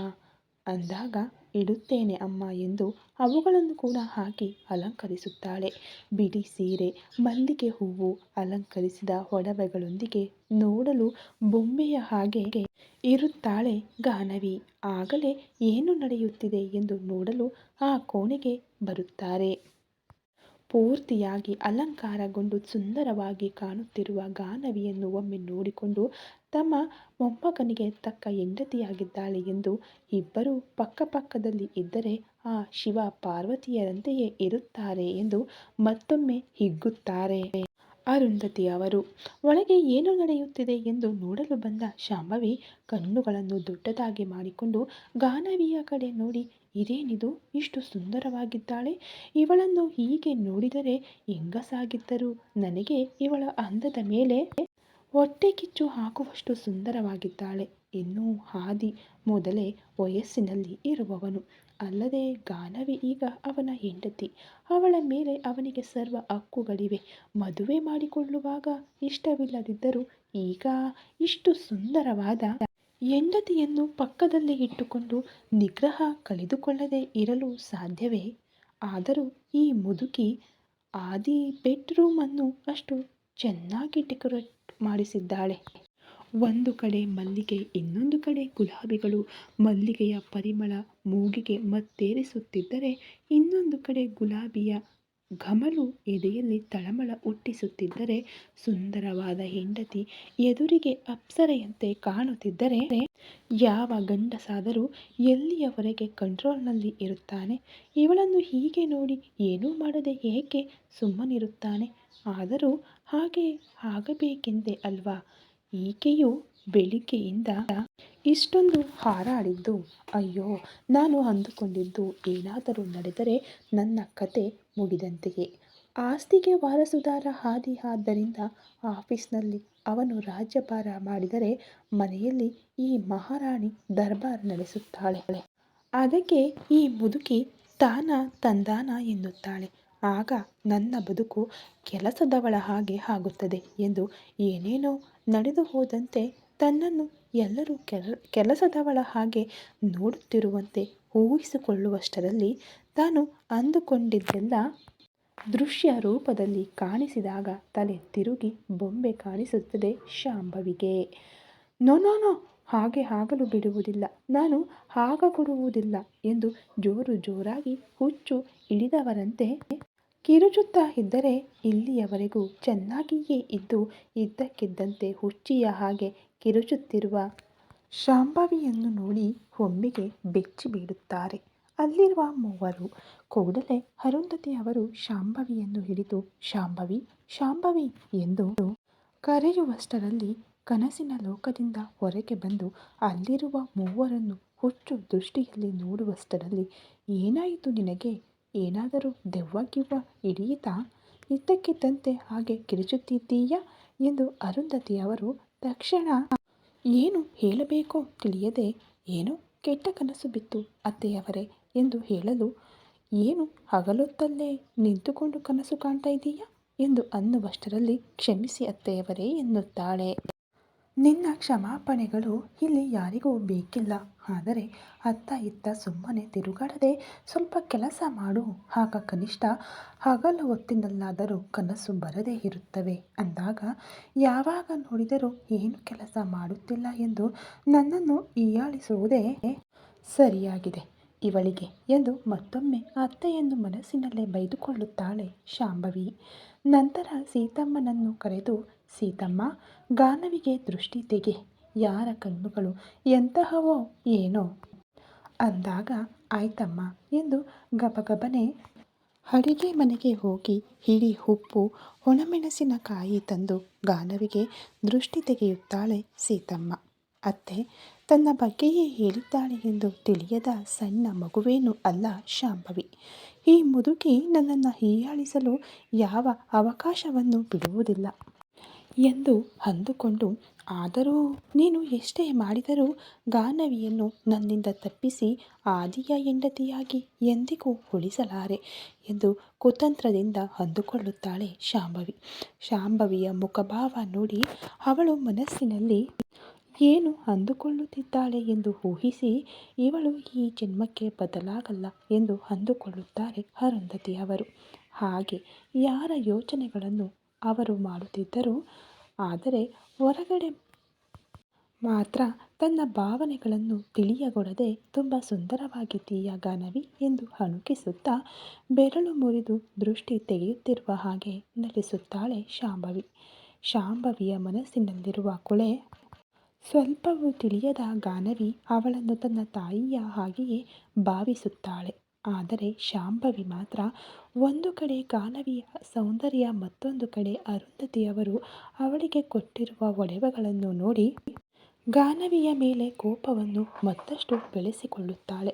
ಅಂದಾಗ, ಇಡುತ್ತೇನೆ ಅಮ್ಮ ಎಂದು ಅವುಗಳನ್ನು ಕೂಡ ಹಾಕಿ ಅಲಂಕರಿಸುತ್ತಾಳೆ. ಬಿಳಿ ಸೀರೆ, ಮಲ್ಲಿಗೆ ಹೂವು ಅಲಂಕರಿಸಿದ ಒಡವೆಗಳೊಂದಿಗೆ ನೋಡಲು ಬೊಂಬೆಯ ಹಾಗೆ ಇರುತ್ತಾಳೆ ಗಾನವಿ. ಆಗಲೇ ಏನು ನಡೆಯುತ್ತಿದೆ ಎಂದು ನೋಡಲು ಆ ಕೋಣೆಗೆ ಬರುತ್ತಾರೆ. ಪೂರ್ತಿಯಾಗಿ ಅಲಂಕಾರಗೊಂಡು ಸುಂದರವಾಗಿ ಕಾಣುತ್ತಿರುವ ಗಾನವಿಯನ್ನು ಒಮ್ಮೆ ನೋಡಿಕೊಂಡು, ತಮ್ಮ ಮೊಮ್ಮಗನಿಗೆ ತಕ್ಕ ಹೆಂಡತಿಯಾಗಿದ್ದಾಳೆ ಎಂದು ಇಬ್ಬರೂ ಪಕ್ಕಪಕ್ಕದಲ್ಲಿ ಇದ್ದರೆ ಆ ಶಿವ ಪಾರ್ವತಿಯರಂತೆಯೇ ಇರುತ್ತಾರೆ ಎಂದು ಮತ್ತೊಮ್ಮೆ ಹಿಗ್ಗುತ್ತಾರೆ ಅರುಂಧತಿ ಅವರು. ಒಳಗೆ ಏನು ನಡೆಯುತ್ತಿದೆ ಎಂದು ನೋಡಲು ಬಂದ ಶಾಂಭವಿ ಕಣ್ಣುಗಳನ್ನು ದೊಡ್ಡದಾಗಿ ಮಾಡಿಕೊಂಡು ಗಾನವಿಯ ಕಡೆ ನೋಡಿ, ಇದೇನಿದು ಇಷ್ಟು ಸುಂದರವಾಗಿದ್ದಾಳೆ, ಇವಳನ್ನು ಹೀಗೆ ನೋಡಿದರೆ ಹೆಂಗಸಾಗಿದ್ದರೂ ನನಗೆ ಇವಳ ಅಂದದ ಮೇಲೆ ಹೊಟ್ಟೆ ಕಿಚ್ಚು ಹಾಕುವಷ್ಟು ಸುಂದರವಾಗಿದ್ದಾಳೆ. ಇನ್ನೂ ಆದಿ ಮೊದಲೇ ವಯಸ್ಸಿನಲ್ಲಿ ಇರುವವನು ಅಲ್ಲದೆ, ಗಾನವಿ ಈಗ ಅವನ ಹೆಂಡತಿ, ಅವಳ ಮೇಲೆ ಅವನಿಗೆ ಸರ್ವ ಹಕ್ಕುಗಳಿವೆ. ಮದುವೆ ಮಾಡಿಕೊಳ್ಳುವಾಗ ಇಷ್ಟವಿಲ್ಲದಿದ್ದರೂ ಈಗ ಇಷ್ಟು ಸುಂದರವಾದ ಹೆಂಡತಿಯನ್ನು ಪಕ್ಕದಲ್ಲಿ ಇಟ್ಟುಕೊಂಡು ನಿಗ್ರಹ ಕಳೆದುಕೊಳ್ಳದೆ ಇರಲು ಸಾಧ್ಯವೇ? ಆದರೂ ಈ ಮುದುಕಿ ಆದಿ ಬೆಡ್ರೂಮನ್ನು ಅಷ್ಟು ಚೆನ್ನಾಗಿ ಡೆಕೋರೇಟ್ ಮಾಡಿಸಿದ್ದಾಳೆ. ಒಂದು ಕಡೆ ಮಲ್ಲಿಗೆ, ಇನ್ನೊಂದು ಕಡೆ ಗುಲಾಬಿಗಳು. ಮಲ್ಲಿಗೆಯ ಪರಿಮಳ ಮೂಗಿಗೆ ಮತ್ತೇರಿಸುತ್ತಿದ್ದರೆ, ಇನ್ನೊಂದು ಕಡೆ ಗುಲಾಬಿಯ ಘಮಲು ಎದೆಯಲ್ಲಿ ತಳಮಳ ಹುಟ್ಟಿಸುತ್ತಿದ್ದರೆ, ಸುಂದರವಾದ ಹೆಂಡತಿ ಎದುರಿಗೆ ಅಪ್ಸರೆಯಂತೆ ಕಾಣುತ್ತಿದ್ದರೆ, ಯಾವ ಗಂಡಸಾದರೂ ಎಲ್ಲಿಯವರೆಗೆ ಕಂಟ್ರೋಲ್ನಲ್ಲಿ ಇರುತ್ತಾನೆ? ಇವಳನ್ನು ಹೀಗೆ ನೋಡಿ ಏನೂ ಮಾಡದೆ ಏಕೆ ಸುಮ್ಮನಿರುತ್ತಾನೆ? ಆದರೂ ಹಾಗೆ ಆಗಬೇಕೆಂದೇ ಅಲ್ವಾ ಈಕೆಯು ಬೆಳಿಗ್ಗೆಯಿಂದ ಇಷ್ಟೊಂದು ಹಾರಾಡಿದ್ದು? ಅಯ್ಯೋ, ನಾನು ಅಂದುಕೊಂಡಿದ್ದು ಏನಾದರೂ ನಡೆದರೆ ನನ್ನ ಕತೆ ಮುಗಿದಂತೆಯೇ. ಆಸ್ತಿಗೆ ವಾರಸುದಾರ ಆದಿ ಆದ್ದರಿಂದ ಆಫೀಸ್ನಲ್ಲಿ ಅವನು ರಾಜ್ಯಭಾರ ಮಾಡಿದರೆ, ಮನೆಯಲ್ಲಿ ಈ ಮಹಾರಾಣಿ ದರ್ಬಾರ್ ನಡೆಸುತ್ತಾಳೆ. ಅದಕ್ಕೆ ಈ ಮುದುಕಿ ತಾನ ತಂದಾನ ಎನ್ನುತ್ತಾಳೆ. ಆಗ ನನ್ನ ಬದುಕು ಕೆಲಸದವಳ ಹಾಗೆ ಆಗುತ್ತದೆ ಎಂದು ಏನೇನೋ ನಡೆದು ಹೋದಂತೆ ತನ್ನನ್ನು ಎಲ್ಲರೂ ಕೆಲಸದವಳ ಹಾಗೆ ನೋಡುತ್ತಿರುವಂತೆ ಊಹಿಸಿಕೊಳ್ಳುವಷ್ಟರಲ್ಲಿ, ತಾನು ಅಂದುಕೊಂಡಿದ್ದೆಲ್ಲ ದೃಶ್ಯ ರೂಪದಲ್ಲಿ ಕಾಣಿಸಿದಾಗ ತಲೆ ತಿರುಗಿ ಬೊಂಬೆ ಕಾಣಿಸುತ್ತದೆ ಶಾಂಭವಿಗೆ. ನೋ ನೋ ನೋ, ಹಾಗೆ ಆಗಲು ಬಿಡುವುದಿಲ್ಲ, ನಾನು ಆಗ ಕೊಡುವುದಿಲ್ಲ ಎಂದು ಜೋರಾಗಿ ಹುಚ್ಚು ಹಿಡಿದವರಂತೆ ಕಿರುಚುತ್ತಾ ಇದ್ದರೆ ಇಲ್ಲಿಯವರೆಗೂ ಚೆನ್ನಾಗಿಯೇ ಇದ್ದು ಇದ್ದಕ್ಕಿದ್ದಂತೆ ಹುಚ್ಚಿಯ ಹಾಗೆ ಕಿರುಚುತ್ತಿರುವ ಶಾಂಭವಿಯನ್ನು ನೋಡಿ ಒಮ್ಮೆಗೆ ಬೆಚ್ಚಿ ಬೀಳುತ್ತಾರೆ. ಅಲ್ಲಿರುವ ಮೂವರು. ಕೂಡಲೇ ಅರುಂಧತಿ ಅವರು ಶಾಂಭವಿಯನ್ನು ಹಿಡಿದು ಶಾಂಭವಿ ಶಾಂಭವಿ ಎಂದು ಕರೆಯುವಷ್ಟರಲ್ಲಿ ಕನಸಿನ ಲೋಕದಿಂದ ಹೊರಗೆ ಬಂದು ಅಲ್ಲಿರುವ ಮೂವರನ್ನು ಹುಚ್ಚು ದೃಷ್ಟಿಯಲ್ಲಿ ನೋಡುವಷ್ಟರಲ್ಲಿ ಏನಾಯಿತು ನಿನಗೆ? ಏನಾದರೂ ದೆವ್ವ ಗಿವ್ವ ಹಿಡಿಯಿತಾ? ಇದ್ದಕ್ಕಿದ್ದಂತೆ ಹಾಗೆ ಕಿರುಚುತ್ತಿದ್ದೀಯಾ ಎಂದು ಅರುಂಧತಿಯವರು ತಕ್ಷಣ ಏನು ಹೇಳಬೇಕೋ ತಿಳಿಯದೆ ಏನೋ ಕೆಟ್ಟ ಕನಸು ಬಿತ್ತು ಅತ್ತೆಯವರೇ ಎಂದು ಹೇಳಲು, ಏನು ಹಗಲೊತ್ತಲ್ಲೇ ನಿಂತುಕೊಂಡು ಕನಸು ಕಾಣ್ತಾ ಇದ್ದೀಯಾ ಎಂದು ಅನ್ನುವಷ್ಟರಲ್ಲಿ ಕ್ಷಮಿಸಿ ಅತ್ತೆಯವರೇ ಎನ್ನುತ್ತಾಳೆ. ನಿನ್ನ ಕ್ಷಮಾಪಣೆಗಳು ಇಲ್ಲಿ ಯಾರಿಗೂ ಬೇಕಿಲ್ಲ. ಆದರೆ ಅತ್ತ ಇತ್ತ ಸುಮ್ಮನೆ ತಿರುಗಾಡದೆ ಸ್ವಲ್ಪ ಕೆಲಸ ಮಾಡು. ಆಗ ಕನಿಷ್ಠ ಹಗಲು ಹೊತ್ತಿನಲ್ಲಾದರೂ ಕನಸು ಬರದೇ ಇರುತ್ತವೆ. ಅಂದಾಗ ಯಾವಾಗ ನೋಡಿದರೂ ಏನು ಕೆಲಸ ಮಾಡುತ್ತಿಲ್ಲ ಎಂದು ನನ್ನನ್ನು ಹೀಯಾಳಿಸುವುದೇ ಸರಿಯಾಗಿದೆ ಇವಳಿಗೆ ಎಂದು ಮತ್ತೊಮ್ಮೆ ಅತ್ತೆಯನ್ನು ಮನಸ್ಸಿನಲ್ಲೇ ಬೈದುಕೊಳ್ಳುತ್ತಾಳೆ ಶಾಂಭವಿ. ನಂತರ ಸೀತಮ್ಮನನ್ನು ಕರೆದು, ಸೀತಮ್ಮ, ಗಾನವಿಗೆ ದೃಷ್ಟಿ ತೆಗೆ. ಯಾರ ಕಣ್ಣುಗಳು ಎಂತಹವೋ ಏನೋ ಅಂದಾಗ, ಆಯ್ತಮ್ಮ ಎಂದು ಗಬಗಬನೆ ಅಡಿಗೆ ಮನೆಗೆ ಹೋಗಿ ಹಿಡಿ ಉಪ್ಪು ಒಣಮೆಣಸಿನಕಾಯಿ ತಂದು ಗಾನವಿಗೆ ದೃಷ್ಟಿ ತೆಗೆಯುತ್ತಾಳೆ ಸೀತಮ್ಮ. ಅತ್ತೆ ತನ್ನ ಬಗ್ಗೆಯೇ ಹೇಳಿದ್ದಾಳೆ ಎಂದು ತಿಳಿಯದ ಸಣ್ಣ ಮಗುವೇನೂ ಅಲ್ಲ ಶಾಂಭವಿ. ಈ ಮುದುಕಿ ನನ್ನನ್ನು ಹೀಯಾಳಿಸಲು ಯಾವ ಅವಕಾಶವನ್ನು ಬಿಡುವುದಿಲ್ಲ ಎಂದು ಅಂದುಕೊಂಡು, ಆದರೂ ನೀನು ಎಷ್ಟೇ ಮಾಡಿದರೂ ಗಾನವಿಯನ್ನು ನನ್ನಿಂದ ತಪ್ಪಿಸಿ ಆದಿಯ ಹೆಂಡತಿಯಾಗಿ ಎಂದಿಗೂ ಉಳಿಸಲಾರೆ ಎಂದು ಕುತಂತ್ರದಿಂದ ಅಂದುಕೊಳ್ಳುತ್ತಾಳೆ ಶಾಂಭವಿ. ಶಾಂಭವಿಯ ಮುಖಭಾವ ನೋಡಿ ಅವಳು ಮನಸ್ಸಿನಲ್ಲಿ ಏನು ಅಂದುಕೊಳ್ಳುತ್ತಿದ್ದಾಳೆ ಎಂದು ಊಹಿಸಿ, ಇವಳು ಈ ಜನ್ಮಕ್ಕೆ ಬದಲಾಗಲ್ಲ ಎಂದು ಅಂದುಕೊಳ್ಳುತ್ತಾರೆ ಅರುಂಧತಿಯವರು. ಹಾಗೆ ಯಾರ ಯೋಚನೆಗಳನ್ನು ಅವರು ಮಾಡುತ್ತಿದ್ದರು. ಆದರೆ ಹೊರಗಡೆ ಮಾತ್ರ ತನ್ನ ಭಾವನೆಗಳನ್ನು ತಿಳಿಯಗೊಡದೆ ತುಂಬ ಸುಂದರವಾಗಿದ್ದೀಯ ಗಾನವಿ ಎಂದು ಅಣುಕಿಸುತ್ತಾ ಬೆರಳು ಮುರಿದು ದೃಷ್ಟಿ ತೆಗೆಯುತ್ತಿರುವ ಹಾಗೆ ನಟಿಸುತ್ತಾಳೆ ಶಾಂಭವಿ. ಶಾಂಭವಿಯ ಮನಸ್ಸಿನಲ್ಲಿರುವ ಕೊಳೆ ಸ್ವಲ್ಪವೂ ತಿಳಿಯದ ಗಾನವಿ ಅವಳನ್ನು ತನ್ನ ತಾಯಿಯ ಹಾಗೆಯೇ ಭಾವಿಸುತ್ತಾಳೆ. ಆದರೆ ಶಾಂಭವಿ ಮಾತ್ರ ಒಂದು ಕಡೆ ಗಾನವಿಯ ಸೌಂದರ್ಯ, ಮತ್ತೊಂದು ಕಡೆ ಅರುಂಧತಿಯವರು ಅವಳಿಗೆ ಕೊಟ್ಟಿರುವ ಒಡವೆಗಳನ್ನು ನೋಡಿ ಗಾನವಿಯ ಮೇಲೆ ಕೋಪವನ್ನು ಮತ್ತಷ್ಟು ಬೆಳೆಸಿಕೊಳ್ಳುತ್ತಾಳೆ.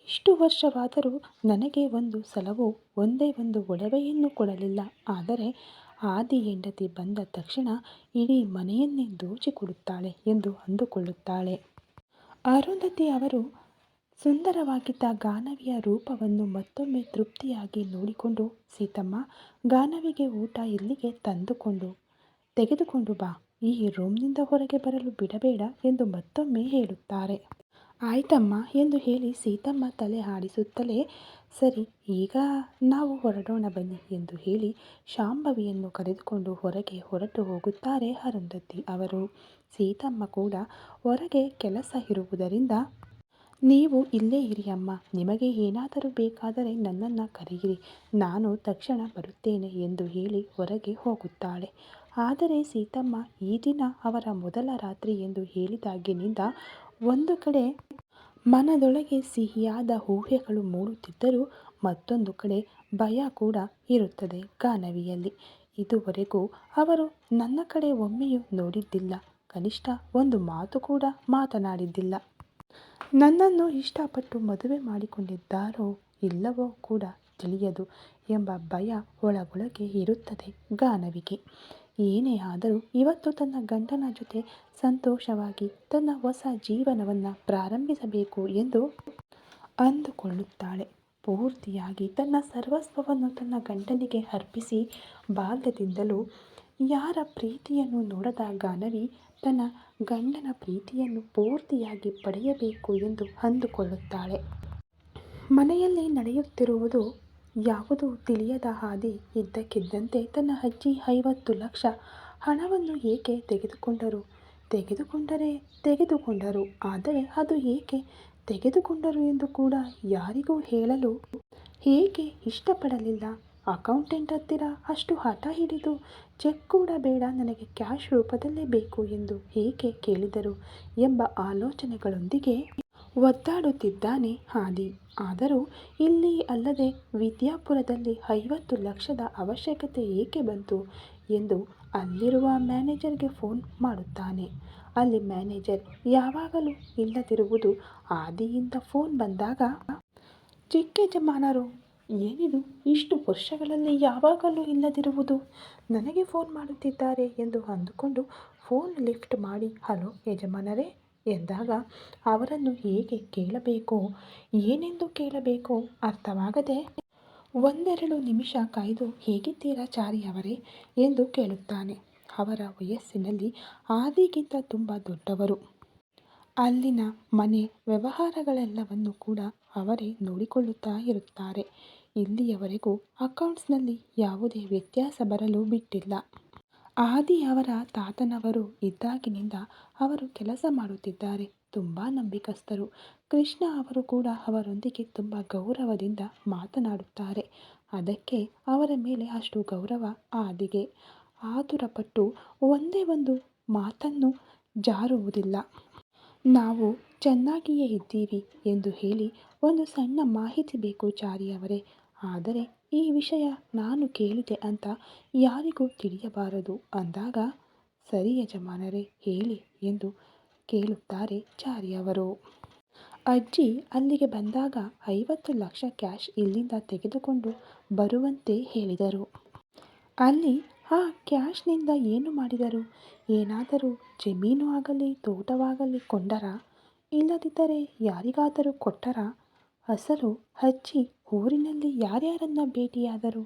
ಇಷ್ಟು ವರ್ಷವಾದರೂ ನನಗೆ ಒಂದು ಸಲವೂ ಒಂದೇ ಒಂದು ಒಡವೆಯನ್ನು ಕೊಡಲಿಲ್ಲ. ಆದರೆ ಆದಿ ಹೆಂಡತಿ ಬಂದ ತಕ್ಷಣ ಇಡೀ ಮನೆಯನ್ನೇ ದೋಚಿಕೊಡುತ್ತಾಳೆ ಎಂದು ಅಂದುಕೊಳ್ಳುತ್ತಾಳೆ. ಅರುಂಧತಿ ಅವರು ಸುಂದರವಾಗಿದ್ದ ಗಾನವಿಯ ರೂಪವನ್ನು ಮತ್ತೊಮ್ಮೆ ತೃಪ್ತಿಯಾಗಿ ನೋಡಿಕೊಂಡು, ಸೀತಮ್ಮ, ಗಾನವಿಗೆ ಊಟ ಇಲ್ಲಿಗೆ ತೆಗೆದುಕೊಂಡು ಬಾ. ಈ ರೂಮ್ನಿಂದ ಹೊರಗೆ ಬರಲು ಬಿಡಬೇಡ ಎಂದು ಮತ್ತೊಮ್ಮೆ ಹೇಳುತ್ತಾರೆ. ಆಯ್ತಮ್ಮ ಎಂದು ಹೇಳಿ ಸೀತಮ್ಮ ತಲೆ ಆಡಿಸುತ್ತಲೇ, ಸರಿ, ಈಗ ನಾವು ಹೊರಡೋಣ ಬನ್ನಿ ಎಂದು ಹೇಳಿ ಶಾಂಭವಿಯನ್ನು ಕರೆದುಕೊಂಡು ಹೊರಗೆ ಹೊರಟು ಹೋಗುತ್ತಾರೆ ಅರುಂಧತಿ ಅವರು. ಸೀತಮ್ಮ ಕೂಡ ಹೊರಗೆ ಕೆಲಸ ಇರುವುದರಿಂದ ನೀವು ಇಲ್ಲೇ ಇರಿ ಅಮ್ಮ, ನಿಮಗೆ ಏನಾದರೂ ಬೇಕಾದರೆ ನನ್ನನ್ನು ಕರೆಯಿರಿ, ನಾನು ತಕ್ಷಣ ಬರುತ್ತೇನೆ ಎಂದು ಹೇಳಿ ಹೊರಗೆ ಹೋಗುತ್ತಾಳೆ. ಆದರೆ ಸೀತಮ್ಮ ಈ ದಿನ ಅವರ ಮೊದಲ ರಾತ್ರಿ ಎಂದು ಹೇಳಿದಾಗಿನಿಂದ ಒಂದು ಕಡೆ ಮನದೊಳಗೆ ಸಿಹಿಯಾದ ಊಹೆಗಳು ಮೂಡುತ್ತಿದ್ದರೂ ಮತ್ತೊಂದು ಕಡೆ ಭಯ ಕೂಡ ಇರುತ್ತದೆ ಗಾನವಿಯಲ್ಲಿ. ಇದುವರೆಗೂ ಅವರು ನನ್ನ ಕಡೆ ಒಮ್ಮೆಯೂ ನೋಡಿದ್ದಿಲ್ಲ, ಕನಿಷ್ಠ ಒಂದು ಮಾತು ಕೂಡ ಮಾತನಾಡಿದ್ದಿಲ್ಲ. ನನ್ನನ್ನು ಇಷ್ಟಪಟ್ಟು ಮದುವೆ ಮಾಡಿಕೊಂಡಿದ್ದಾರೋ ಇಲ್ಲವೋ ಕೂಡ ತಿಳಿಯದು ಎಂಬ ಭಯ ಒಳಗೊಳಗೆ ಇರುತ್ತದೆ ಗಾನವಿಗೆ. ಏನೇ ಆದರೂ ಇವತ್ತು ತನ್ನ ಗಂಡನ ಜೊತೆ ಸಂತೋಷವಾಗಿ ತನ್ನ ಹೊಸ ಜೀವನವನ್ನು ಪ್ರಾರಂಭಿಸಬೇಕು ಎಂದು ಅಂದುಕೊಳ್ಳುತ್ತಾಳೆ. ಪೂರ್ತಿಯಾಗಿ ತನ್ನ ಸರ್ವಸ್ವವನ್ನು ತನ್ನ ಗಂಡನಿಗೆ ಅರ್ಪಿಸಿ ಬಾಲ್ಯದಿಂದಲೂ ಯಾರ ಪ್ರೀತಿಯನ್ನು ನೋಡದ ಗಾನವಿ ತನ್ನ ಗಂಡನ ಪ್ರೀತಿಯನ್ನು ಪೂರ್ತಿಯಾಗಿ ಪಡೆಯಬೇಕು ಎಂದು ಅಂದುಕೊಳ್ಳುತ್ತಾಳೆ. ಮನೆಯಲ್ಲಿ ನಡೆಯುತ್ತಿರುವುದು ಯಾವುದೂ ತಿಳಿಯದ ಹಾದಿ ಇದ್ದಕ್ಕಿದ್ದಂತೆ ತನ್ನ ಅಜ್ಜಿ 50 ಲಕ್ಷ ಹಣವನ್ನು ಏಕೆ ತೆಗೆದುಕೊಂಡರು, ಆದರೆ ಅದು ಏಕೆ ತೆಗೆದುಕೊಂಡರು ಎಂದು ಕೂಡ ಯಾರಿಗೂ ಹೇಳಲು ಏಕೆ ಇಷ್ಟಪಡಲಿಲ್ಲ ಅಕೌಂಟೆಂಟ್ ಹತ್ತಿರ ಅಷ್ಟು ಹಠ ಹಿಡಿದು ಚೆಕ್ ಕೂಡ ಬೇಡ, ನನಗೆ ಕ್ಯಾಶ್ ರೂಪದಲ್ಲೇ ಬೇಕು ಎಂದು ಏಕೆ ಕೇಳಿದರು ಎಂಬ ಆಲೋಚನೆಗಳೊಂದಿಗೆ ಒದ್ದಾಡುತ್ತಿದ್ದಾನೆ ಆದಿ. ಆದರೂ ಇಲ್ಲಿ ಅಲ್ಲದೆ ವಿದ್ಯಾಪುರದಲ್ಲಿ 50 ಲಕ್ಷದ ಅವಶ್ಯಕತೆ ಏಕೆ ಬಂತು ಎಂದು ಅಲ್ಲಿರುವ ಮ್ಯಾನೇಜರ್ಗೆ ಫೋನ್ ಮಾಡುತ್ತಾನೆ. ಅಲ್ಲಿ ಮ್ಯಾನೇಜರ್ ಯಾವಾಗಲೂ ಇಲ್ಲದಿರುವುದು ಆದಿಯಿಂದ ಫೋನ್ ಬಂದಾಗ, ಚಿಕ್ಕ ಯಜಮಾನರು, ಏನಿದು ಇಷ್ಟು ವರ್ಷಗಳಲ್ಲಿ ಯಾವಾಗಲೂ ಇಲ್ಲದಿರುವುದು, ನನಗೆ ಫೋನ್ ಮಾಡುತ್ತಿದ್ದಾರೆ ಎಂದು ಅಂದುಕೊಂಡು ಫೋನ್ ಲಿಫ್ಟ್ ಮಾಡಿ ಹಲೋ ಯಜಮಾನರೇ ಎಂದಾಗ ಅವರನ್ನು ಹೇಗೆ ಕೇಳಬೇಕೋ ಏನೆಂದು ಕೇಳಬೇಕೋ ಅರ್ಥವಾಗದೆ, ಒಂದೆರಡು ನಿಮಿಷ ಕಾಯ್ದು ಹೇಗಿದ್ದೀರಾ ಚಾರಿ ಅವರೇ ಎಂದು ಕೇಳುತ್ತಾನೆ. ಅವರ ವಯಸ್ಸಿನಲ್ಲಿ ಆದಿಗಿಂತ ತುಂಬ ದೊಡ್ಡವರು. ಅಲ್ಲಿನ ಮನೆ ವ್ಯವಹಾರಗಳೆಲ್ಲವನ್ನು ಕೂಡ ಅವರೇ ನೋಡಿಕೊಳ್ಳುತ್ತಾ ಇರುತ್ತಾರೆ. ಇಲ್ಲಿಯವರೆಗೂ ಅಕೌಂಟ್ಸ್ನಲ್ಲಿ ಯಾವುದೇ ವ್ಯತ್ಯಾಸ ಬರಲು ಬಿಟ್ಟಿಲ್ಲ. ಆದಿ ಅವರ ತಾತನವರು ಇದ್ದಾಗಿನಿಂದ ಅವರು ಕೆಲಸ ಮಾಡುತ್ತಿದ್ದಾರೆ. ತುಂಬ ನಂಬಿಕಸ್ಥರು. ಕೃಷ್ಣ ಅವರು ಕೂಡ ಅವರೊಂದಿಗೆ ತುಂಬ ಗೌರವದಿಂದ ಮಾತನಾಡುತ್ತಾರೆ. ಅದಕ್ಕೆ ಅವರ ಮೇಲೆ ಅಷ್ಟು ಗೌರವ ಆದಿಗೆ. ಆತುರಪಟ್ಟು ಒಂದೇ ಒಂದು ಮಾತನ್ನು ಜಾರುವುದಿಲ್ಲ. ನಾವು ಚೆನ್ನಾಗಿಯೇ ಇದ್ದೀವಿ ಎಂದು ಹೇಳಿ, ಒಂದು ಸಣ್ಣ ಮಾಹಿತಿ ಬೇಕು ಚಾರಿ ಅವರೇ, ಆದರೆ ಈ ವಿಷಯ ನಾನು ಕೇಳಿದೆ ಅಂತ ಯಾರಿಗೂ ತಿಳಿಯಬಾರದು ಅಂದಾಗ, ಸರಿ ಯಜಮಾನರೇ ಹೇಳಿ ಎಂದು ಕೇಳುತ್ತಾರೆ ಚಾರಿ ಅವರು. ಅಜ್ಜಿ ಅಲ್ಲಿಗೆ ಬಂದಾಗ 50 ಲಕ್ಷ ಕ್ಯಾಶ್ ಇಲ್ಲಿಂದ ತೆಗೆದುಕೊಂಡು ಬರುವಂತೆ ಹೇಳಿದರು. ಅಲ್ಲಿ ಆ ಕ್ಯಾಶ್ನಿಂದ ಏನು ಮಾಡಿದರು? ಏನಾದರೂ ಜಮೀನು ಆಗಲಿ ತೋಟವಾಗಲಿ ಕೊಂಡರಾ? ಇಲ್ಲದಿದ್ದರೆ ಯಾರಿಗಾದರೂ ಕೊಟ್ಟರಾ? ಅಸಲು ಅಜ್ಜಿ ಊರಿನಲ್ಲಿ ಯಾರ್ಯಾರನ್ನ ಭೇಟಿಯಾದರು?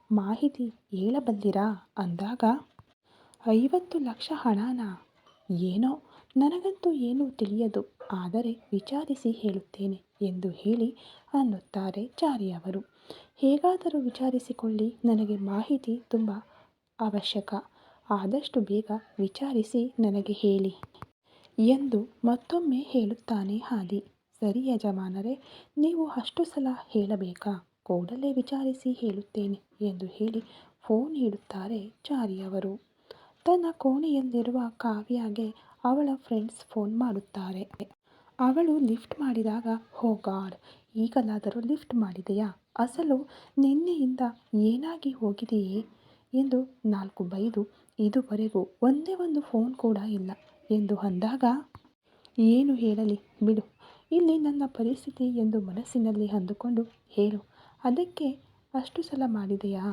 ಮಾಹಿತಿ ಹೇಳಬಲ್ಲಿರಾ ಅಂದಾಗ, 50 ಲಕ್ಷ ಹಣನಾ? ಏನೋ ನನಗಂತೂ ಏನೂ ತಿಳಿಯದು, ಆದರೆ ವಿಚಾರಿಸಿ ಹೇಳುತ್ತೇನೆ ಎಂದು ಹೇಳಿ ಅನ್ನುತ್ತಾರೆ ಚಾರಿ ಅವರು. ಹೇಗಾದರೂ ವಿಚಾರಿಸಿಕೊಳ್ಳಿ, ನನಗೆ ಮಾಹಿತಿ ತುಂಬ ಅವಶ್ಯಕ, ಆದಷ್ಟು ಬೇಗ ವಿಚಾರಿಸಿ ನನಗೆ ಹೇಳಿ ಎಂದು ಮತ್ತೊಮ್ಮೆ ಹೇಳುತ್ತಾನೆ ಆದಿ. ಸರಿ ಯಜಮಾನರೇ, ನೀವು ಅಷ್ಟು ಸಲ ಹೇಳಬೇಕಾ? ಕೂಡಲೇ ವಿಚಾರಿಸಿ ಹೇಳುತ್ತೇನೆ ಎಂದು ಹೇಳಿ ಫೋನ್ ಇಡುತ್ತಾರೆ ಚಾರಿ ಅವರು. ತನ್ನ ಕೋಣೆಯಲ್ಲಿರುವ ಕಾವ್ಯಾಗೆ ಅವಳ ಫ್ರೆಂಡ್ಸ್ ಫೋನ್ ಮಾಡುತ್ತಾರೆ. ಅವಳು ಲಿಫ್ಟ್ ಮಾಡಿದಾಗ, ಹೋ ಗಾಡ್, ಈಗಲಾದರೂ ಲಿಫ್ಟ್ ಮಾಡಿದೆಯಾ? ಅಸಲು ನಿನ್ನೆಯಿಂದ ಏನಾಗಿ ಹೋಗಿದೆಯೇ ಎಂದು 4 ಬೈದು, ಇದುವರೆಗೂ ಒಂದೇ ಒಂದು ಫೋನ್ ಕೂಡ ಇಲ್ಲ ಎಂದು ಅಂದಾಗ, ಏನು ಹೇಳಲಿ ಬಿಡು, ಇಲ್ಲಿ ನನ್ನ ಪರಿಸ್ಥಿತಿ ಎಂದು ಮನಸ್ಸಿನಲ್ಲಿ ಅಂದುಕೊಂಡು ಹೇಳು, ಅದಕ್ಕೆ ಅಷ್ಟು ಸಲ ಮಾಡಿದೆಯಾ?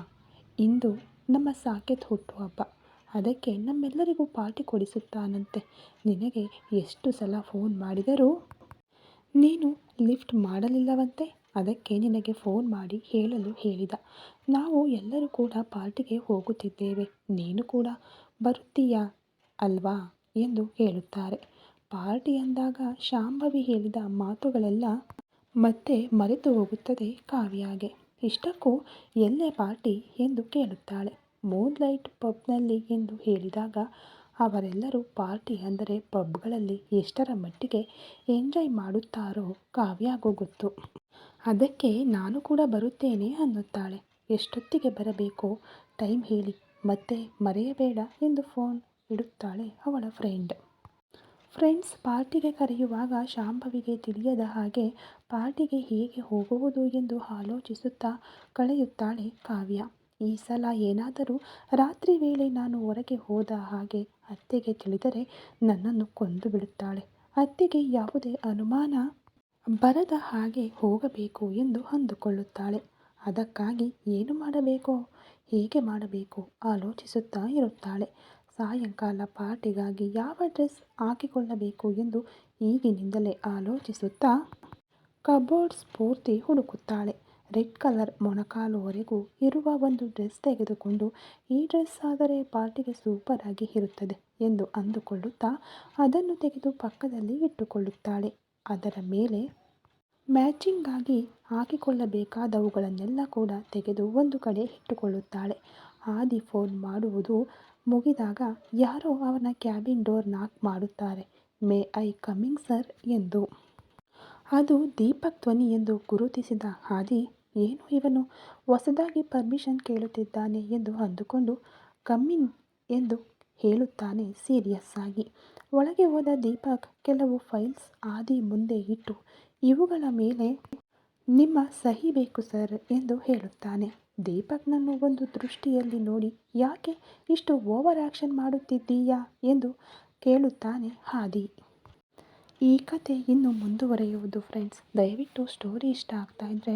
ಇಂದು ನಮ್ಮ ಸಾಕೇತ್ ಹುಟ್ಟುಹಬ್ಬ, ಅದಕ್ಕೆ ನಮ್ಮೆಲ್ಲರಿಗೂ ಪಾರ್ಟಿ ಕೊಡಿಸುತ್ತಾನಂತೆ. ನಿನಗೆ ಎಷ್ಟು ಸಲ ಫೋನ್ ಮಾಡಿದರೂ ನೀನು ಲಿಫ್ಟ್ ಮಾಡಲಿಲ್ಲವಂತೆ, ಅದಕ್ಕೆ ನಿನಗೆ ಫೋನ್ ಮಾಡಿ ಹೇಳಲು ಹೇಳಿದ. ನಾವು ಎಲ್ಲರೂ ಕೂಡ ಪಾರ್ಟಿಗೆ ಹೋಗುತ್ತಿದ್ದೇವೆ, ನೀನು ಕೂಡ ಬರುತ್ತೀಯಾ ಅಲ್ವಾ ಎಂದು ಹೇಳುತ್ತಾರೆ. ಪಾರ್ಟಿ ಅಂದಾಗ ಶಾಂಭವಿ ಹೇಳಿದ ಮಾತುಗಳೆಲ್ಲ ಮತ್ತೆ ಮರೆತು ಹೋಗುತ್ತದೆ ಕಾವ್ಯಾಗೆ. ಇಷ್ಟಕ್ಕೂ ಎಲ್ಲೇ ಪಾರ್ಟಿ ಎಂದು ಕೇಳುತ್ತಾಳೆ. ಮೂನ್ಲೈಟ್ ಪಬ್ನಲ್ಲಿ ಎಂದು ಹೇಳಿದಾಗ, ಅವರೆಲ್ಲರೂ ಪಾರ್ಟಿ ಅಂದರೆ ಪಬ್ಗಳಲ್ಲಿ ಎಷ್ಟರ ಮಟ್ಟಿಗೆ ಎಂಜಾಯ್ ಮಾಡುತ್ತಾರೋ ಕಾವ್ಯಾಗೂ ಗೊತ್ತು. ಅದಕ್ಕೆ ನಾನು ಕೂಡ ಬರುತ್ತೇನೆ ಅನ್ನುತ್ತಾಳೆ. ಎಷ್ಟೊತ್ತಿಗೆ ಬರಬೇಕೋ ಟೈಮ್ ಹೇಳಿ, ಮತ್ತೆ ಮರೆಯಬೇಡ ಎಂದು ಫೋನ್ ಇಡುತ್ತಾಳೆ ಅವಳ ಫ್ರೆಂಡ್ಸ್ ಪಾರ್ಟಿಗೆ ಕರೆಯುವಾಗ ಶಾಂಭವಿಗೆ ತಿಳಿಯದ ಹಾಗೆ ಪಾರ್ಟಿಗೆ ಹೇಗೆ ಹೋಗುವುದು ಎಂದು ಆಲೋಚಿಸುತ್ತಾ ಕಳೆಯುತ್ತಾಳೆ ಕಾವ್ಯ. ಈ ಸಲ ಏನಾದರೂ ರಾತ್ರಿ ವೇಳೆ ನಾನು ಹೊರಗೆ ಹೋದ ಹಾಗೆ ಅತ್ತೆಗೆ ತಿಳಿದರೆ ನನ್ನನ್ನು ಕೊಂದು ಬಿಡುತ್ತಾಳೆ. ಅತ್ತೆಗೆ ಯಾವುದೇ ಅನುಮಾನ ಬರದ ಹಾಗೆ ಹೋಗಬೇಕು ಎಂದು ಅಂದುಕೊಳ್ಳುತ್ತಾಳೆ. ಅದಕ್ಕಾಗಿ ಏನು ಮಾಡಬೇಕೋ ಹೇಗೆ ಮಾಡಬೇಕೋ ಆಲೋಚಿಸುತ್ತಾ ಇರುತ್ತಾಳೆ. ಸಾಯಂಕಾಲ ಪಾರ್ಟಿಗಾಗಿ ಯಾವ ಡ್ರೆಸ್ ಹಾಕಿಕೊಳ್ಳಬೇಕು ಎಂದು ಈಗಿನಿಂದಲೇ ಆಲೋಚಿಸುತ್ತಾ ಕಬೋರ್ಡ್ಸ್ ಪೂರ್ತಿ ಹುಡುಕುತ್ತಾಳೆ. ರೆಡ್ ಕಲರ್ ಮೊಣಕಾಲುವರೆಗೂ ಇರುವ ಒಂದು ಡ್ರೆಸ್ ತೆಗೆದುಕೊಂಡು, ಈ ಡ್ರೆಸ್ ಆದರೆ ಪಾರ್ಟಿಗೆ ಸೂಪರ್ ಆಗಿ ಇರುತ್ತದೆ ಎಂದು ಅಂದುಕೊಳ್ಳುತ್ತಾ ಅದನ್ನು ತೆಗೆದು ಪಕ್ಕದಲ್ಲಿ ಇಟ್ಟುಕೊಳ್ಳುತ್ತಾಳೆ. ಅದರ ಮೇಲೆ ಮ್ಯಾಚಿಂಗ್ ಆಗಿ ಹಾಕಿಕೊಳ್ಳಬೇಕಾದವುಗಳನ್ನೆಲ್ಲ ಕೂಡ ತೆಗೆದು ಒಂದು ಕಡೆ ಇಟ್ಟುಕೊಳ್ಳುತ್ತಾಳೆ. ಆದಿ ಫೋನ್ ಮಾಡುವುದು ಮುಗಿದಾಗ ಯಾರೋ ಅವನ ಕ್ಯಾಬಿನ್ ಡೋರ್ ನಾಕ್ ಮಾಡುತ್ತಾರೆ. ಮೇ ಐ ಕಮಿಂಗ್ ಸರ್ ಎಂದು. ಅದು ದೀಪಕ್ ಧ್ವನಿ ಎಂದು ಗುರುತಿಸಿದ ಆದಿ, ಏನು ಇವನು ಹೊಸದಾಗಿ ಪರ್ಮಿಷನ್ ಕೇಳುತ್ತಿದ್ದಾನೆ ಎಂದು ಅಂದುಕೊಂಡು ಕಮ್ಮಿನ್ ಎಂದು ಹೇಳುತ್ತಾನೆ ಸೀರಿಯಸ್ ಆಗಿ. ಒಳಗೆ ಹೋದ ದೀಪಕ್ ಕೆಲವು ಫೈಲ್ಸ್ ಆದಿ ಮುಂದೆ ಇಟ್ಟು, ಇವುಗಳ ಮೇಲೆ ನಿಮ್ಮ ಸಹಿ ಬೇಕು ಸರ್ ಎಂದು ಹೇಳುತ್ತಾನೆ. ದೀಪಕ್ನನ್ನು ಒಂದು ದೃಷ್ಟಿಯಲ್ಲಿ ನೋಡಿ, ಯಾಕೆ ಇಷ್ಟು ಓವರ್ ಆ್ಯಕ್ಷನ್ ಮಾಡುತ್ತಿದ್ದೀಯಾ ಎಂದು ಕೇಳುತ್ತಾನೆ ಆದಿ. ಈ ಕತೆ ಇನ್ನು ಮುಂದುವರಿಯುವುದು ಫ್ರೆಂಡ್ಸ್. ದಯವಿಟ್ಟು ಸ್ಟೋರಿ ಇಷ್ಟ ಆಗ್ತಾ ಇದ್ದರೆ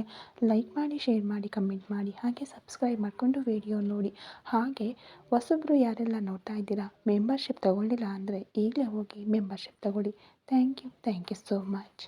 ಲೈಕ್ ಮಾಡಿ, ಶೇರ್ ಮಾಡಿ, ಕಮೆಂಟ್ ಮಾಡಿ, ಹಾಗೆ ಸಬ್ಸ್ಕ್ರೈಬ್ ಮಾಡಿಕೊಂಡು ವಿಡಿಯೋ ನೋಡಿ. ಹಾಗೆ ಹೊಸಬ್ರು ಯಾರೆಲ್ಲ ನೋಡ್ತಾ ಇದ್ದೀರಾ, ಮೆಂಬರ್ಶಿಪ್ ತಗೊಳ್ಳಿಲ್ಲ ಅಂದರೆ ಈಗಲೇ ಹೋಗಿ ಮೆಂಬರ್ಶಿಪ್ ತಗೊಳ್ಳಿ. Thank you so much.